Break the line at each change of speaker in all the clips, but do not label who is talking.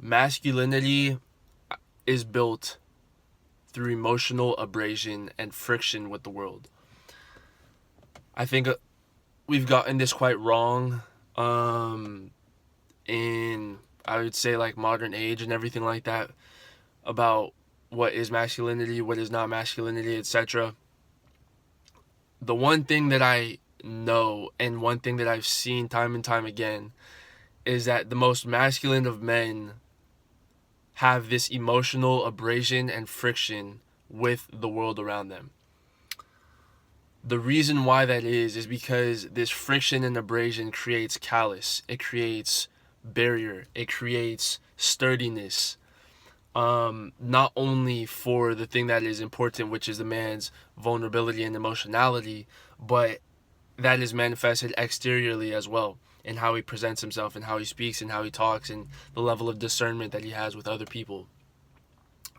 Masculinity is built through emotional abrasion and friction with the world. I think we've gotten this quite wrong in, I would say, like modern age and everything like that, about what is masculinity, what is not masculinity, etc. The one thing that I know, and one thing that I've seen time and time again, is that the most masculine of men have this emotional abrasion and friction with the world around them. The reason why that is because this friction and abrasion creates callus, it creates barrier, it creates sturdiness, not only for the thing that is important, which is the man's vulnerability and emotionality, but that is manifested exteriorly as well, in how he presents himself and how he speaks and how he talks and the level of discernment that he has with other people.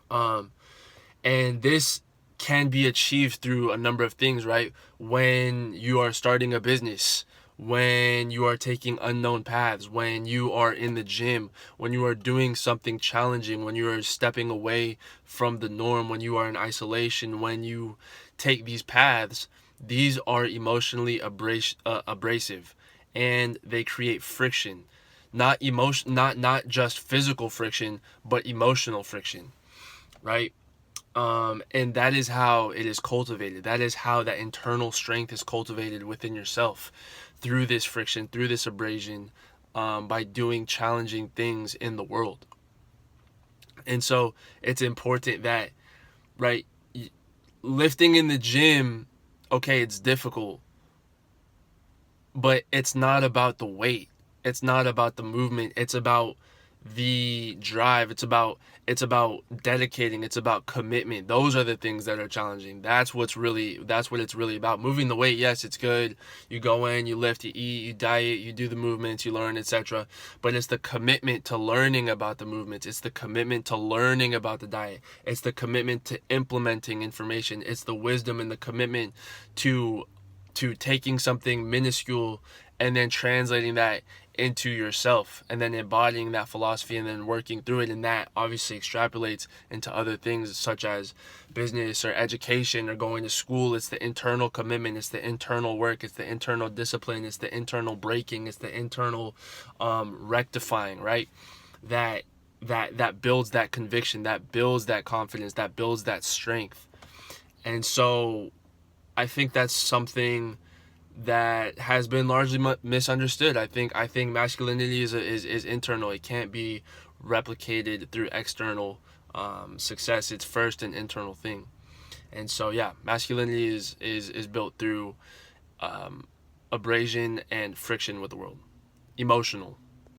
And this can be achieved through a number of things, right? When you are starting a business, when you are taking unknown paths, when you are in the gym, when you are doing something challenging, when you are stepping away from the norm, when you are in isolation, when you take these paths, these are emotionally abrasive, and they create friction. Not just physical friction, but emotional friction, right? And that is how it is cultivated. That is how that internal strength is cultivated within yourself, through this friction, through this abrasion, by doing challenging things in the world. And so it's important that, right, lifting in the gym, okay, it's difficult, but it's not about the weight. It's not about the movement. It's about the drive. It's about dedicating. It's about commitment. Those are the things that are challenging. That's what it's really about. Moving the weight, yes, it's good. You go in, you lift, you eat, you diet, you do the movements, you learn, etc. But it's the commitment to learning about the movements. It's the commitment to learning about the diet. It's the commitment to implementing information. It's the wisdom and the commitment to taking something minuscule and then translating that into yourself, and then embodying that philosophy and then working through it. And that obviously extrapolates into other things such as business or education or going to school. It's the internal commitment, it's the internal work, it's the internal discipline, it's the internal breaking, it's the internal rectifying, right? That builds that conviction, that builds that confidence, that builds that strength. And so I think that's something that has been largely misunderstood. I think masculinity is internal. It can't be replicated through external success. It's first an internal thing. And so yeah, masculinity is built through abrasion and friction with the world, emotional.